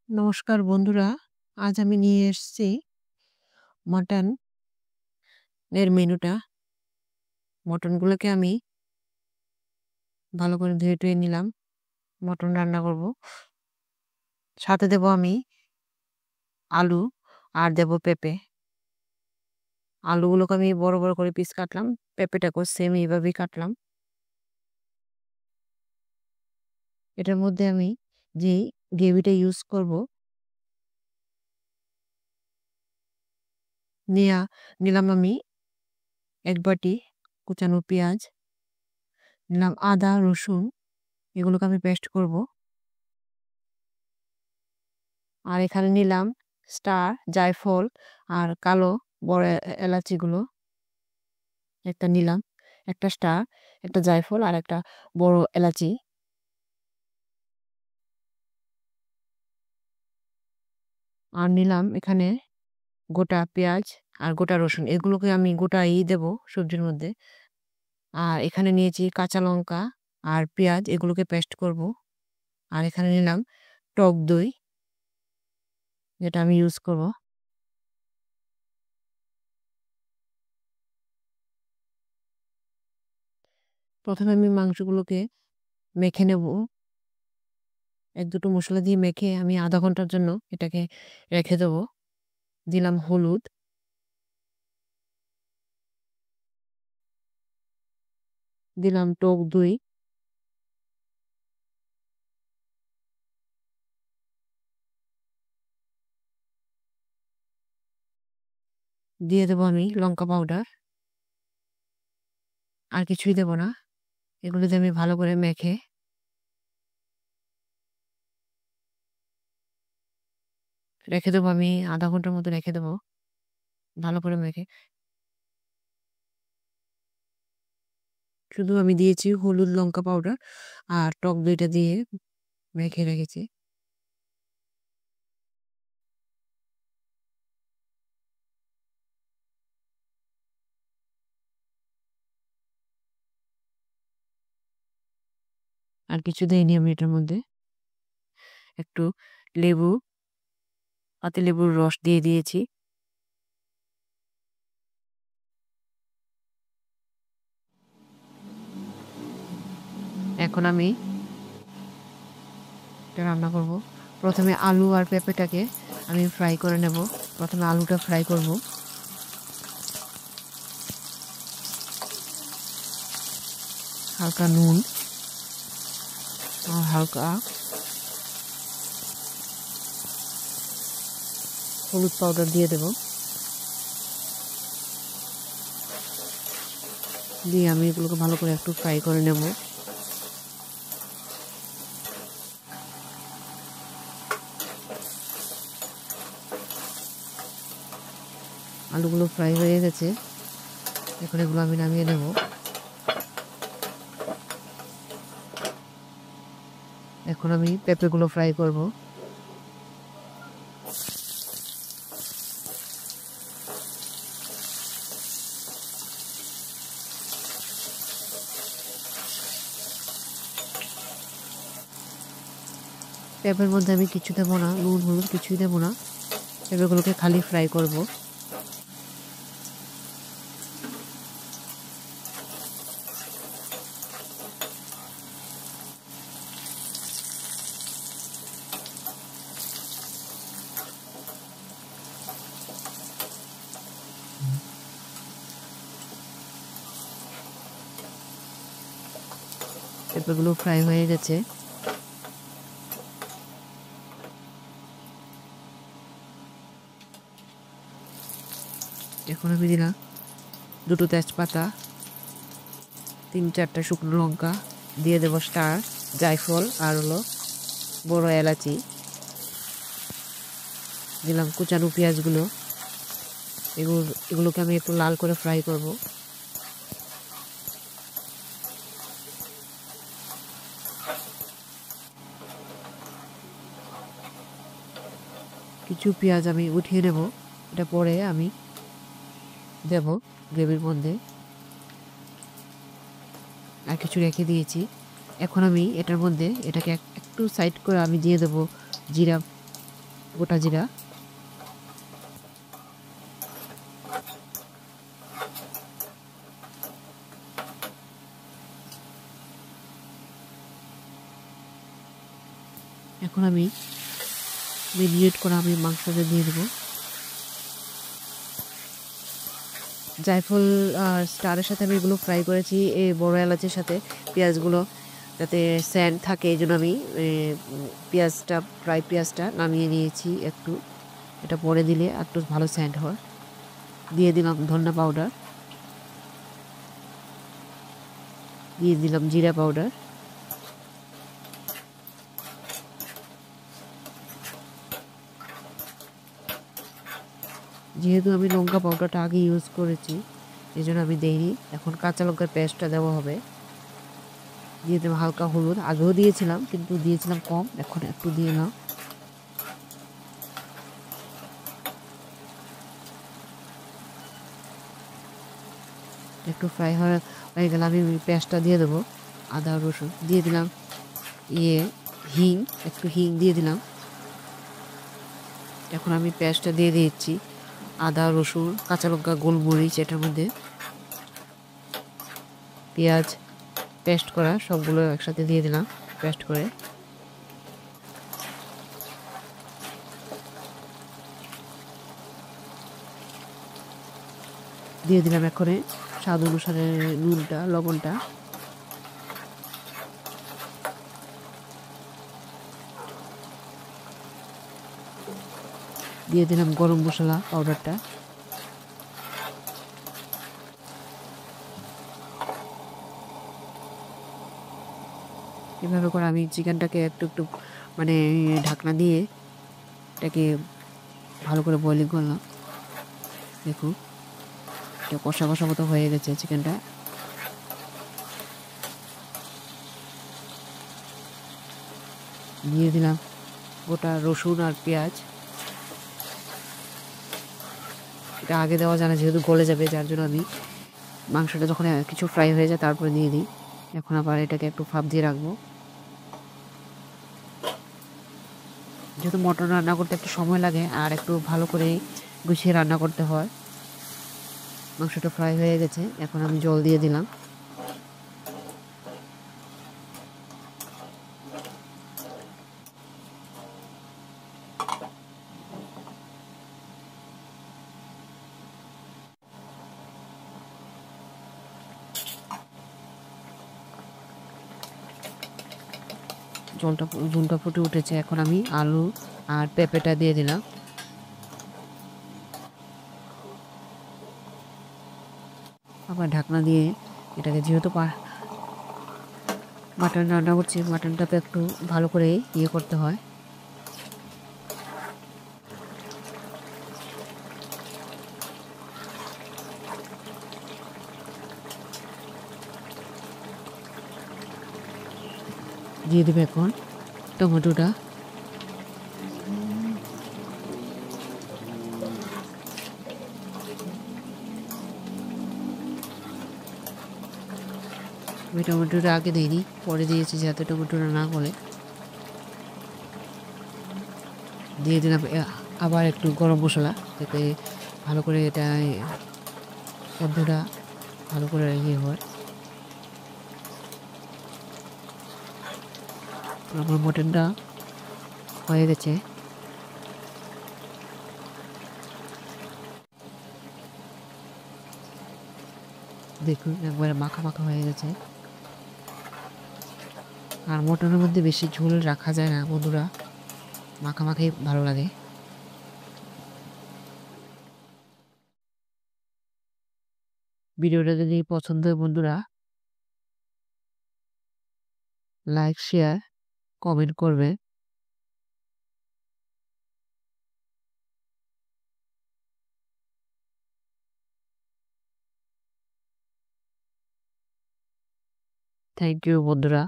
নমস্কার বন্ধুরা, আজ আমি নিয়ে এসেছি মটন এর মেনুটা। মটনগুলোকে আমি ভালো করে ধুয়ে টুয়ে নিলাম। মটন রান্না করব, সাথে দেব আমি আলু আর দেব পেঁপে। আলুগুলোকে আমি বড় বড় করে পিস কাটলাম, পেঁপেটাকেও সেম এইভাবেই কাটলাম। এটার মধ্যে আমি যে গ্রেভিটা ইউজ করব নিলাম আমি 1 বাটি কুচানো পেঁয়াজ, নিলাম আদা রসুন, এগুলোকে আমি পেস্ট করব। আর এখানে নিলাম স্টার, জায়ফল আর কালো বড় এলাচিগুলো একটা নিলাম, একটা স্টার, একটা জায়ফল আর একটা বড় এলাচি। আর নিলাম এখানে গোটা পেঁয়াজ আর গোটা রসুন, এগুলোকে আমি গোটাই দেব সবজির মধ্যে। আর এখানে নিয়েছি কাঁচা লঙ্কা আর পেঁয়াজ, এগুলোকে পেস্ট করব। আর এখানে নিলাম টক দই, যেটা আমি ইউজ করব। প্রথমে আমি মাংসগুলোকে মেখে নেব। 1-2 মশলা দিয়ে মেখে আমি আধা ঘন্টার জন্য এটাকে রেখে দেবো। দিলাম হলুদ, দিলাম টক দই, দিয়ে দেবো আমি লঙ্কা পাউডার। আর কিছুই দেব না। এগুলো দিয়ে আমি ভালো করে মেখে রেখে দেবো। আমি আধা ঘন্টার মতো রেখে দেবো ভালো করে মেখে। শুধু আমি দিয়েছি হলুদ, লঙ্কা পাউডার আর টক দইটা দিয়ে মেখে রেখেছি। আর কিছু দেয়নি আমি এটার মধ্যে। একটু লেবু, পাতি লেবুর রস দিয়ে দিয়েছি। এখন আমি এটা রান্না করব। প্রথমে আলু আর পেঁপেটাকে আমি ফ্রাই করে নেব। প্রথমে আলুটা ফ্রাই করব। হালকা নুন আর হালকা হলুদ পাউডার দিয়ে দেব। দিয়ে আমি এগুলোকে ভালো করে একটু ফ্রাই করে নেব। আলুগুলো ফ্রাই হয়ে গেছে, এখন এগুলো আমি নামিয়ে নেব। এখন আমি পেঁপেগুলো ফ্রাই করব। পেঁপের মধ্যে আমি কিছু দেবো না, নুন হলুদ কিছুই দেবো না। পেঁপেগুলোকে খালি ফ্রাই করব। পেঁপেগুলো ফ্রাই হয়ে গেছে। এখন আমি দিলাম 2টো তেজপাতা, 3-4টা শুকনো লঙ্কা, দিয়ে দেবো স্টার, জায়ফল আর হলো বড় এলাচি। দিলাম কুচানো পেঁয়াজগুলো। এগুলোকে আমি একটু লাল করে ফ্রাই করব। কিছু পেঁয়াজ আমি উঠিয়ে নেব, এটা পরে আমি দেব গ্রেভির মধ্যে। আর কিছু রেখে দিয়েছি। এখন আমি এটার মধ্যে এটাকে একটু সাইড করে আমি দিয়ে দেবো জিরা গোটা জিরা, এখন আমি মেরিনেট করা আমি মাংসটা দিয়ে দেবো। জায়ফল আর স্টারের সাথে আমি এগুলো ফ্রাই করেছি এই বড় এলাচের সাথে পেঁয়াজগুলো, যাতে স্যান্ড থাকে এই জন্য আমি ফ্রাই পেঁয়াজটা নামিয়ে নিয়েছি একটু। এটা পরে দিলে একটু ভালো স্যান্ড হয়। দিয়ে দিলাম ধনিয়া পাউডার, দিয়ে দিলাম জিরা পাউডার, যেহেতু আমি লঙ্কা পাউডারটা আগে ইউজ করেছি এই জন্য আমি দেইনি। এখন কাঁচা লঙ্কার পেস্টটা দেওয়া হবে। দিয়ে দিলাম হালকা হলুদ, আগেও দিয়েছিলাম কিন্তু দিয়েছিলাম কম, এখন একটু দিয়ে নাও। একটু ফ্রাই হয়ে গেলে আমি পেঁয়াজটা দিয়ে দেবো, আদা রসুন দিয়ে দিলাম, হিং, একটু হিং দিয়ে দিলাম। এখন আমি পেঁয়াজটা দিয়ে দিচ্ছি, আদা রসুন কাঁচা লঙ্কা গোলমরিচ, এটার মধ্যে পেঁয়াজ পেস্ট করা সবগুলো একসাথে দিয়ে দিলাম পেস্ট করে। দিয়ে দিলাম এখন স্বাদ অনুসারে নুনটা, লবণটা। দিয়ে দিলাম গরম মশলা পাউডারটা। এভাবে করে আমি চিকেনটাকে একটু একটু মানে ঢাকনা দিয়ে এটাকে ভালো করে বয়েলিং করলাম। দেখুন এটা কষা কষা মতো হয়ে গেছে চিকেনটা। দিয়ে দিলাম গোটা রসুন আর পেঁয়াজ। এটা আগে দেওয়া যায় না যেহেতু গলে যাবে, যার জন্য আমি মাংসটা যখন কিছু ফ্রাই হয়ে যায় তারপরে দিয়ে দিই। এখন আবার এটাকে একটু ফাঁপ দিয়ে রাখবো, যেহেতু মটন রান্না করতে একটু সময় লাগে আর একটু ভালো করে গুছিয়ে রান্না করতে হয়। মাংসটা ফ্রাই হয়ে গেছে, এখন আমি জল দিয়ে দিলাম। ঝোলটা ফুটে উঠেছে, এখন আমি আলু আর পেঁপেটা দিয়ে দিলাম। আবার ঢাকনা দিয়ে এটাকে, যেহেতু মাটন রান্না করছি মাটনটাতে একটু ভালো করে করতে হয়। দিয়ে দেবে এখন টমেটোটা। আমি টমেটোটা আগে দিইনি, পরে দিয়েছি যাতে টমেটোটা না গলে। দিয়ে দিলাম আবার একটু গরম মশলা, যাতে ভালো করে এটা গন্ধটা ভালো করে হয়। আমার মটনটা হয়ে গেছে। দেখুন একবারে মাখা মাখা হয়ে গেছে। আর মটনের মধ্যে বেশি ঝোল রাখা যায় না বন্ধুরা, মাখামাখি ভালো লাগে। ভিডিওটা যদি পছন্দ হয় বন্ধুরা, লাইক শেয়ার কমেন্ট করবে। থ্যাংক ইউ বন্ধুরা।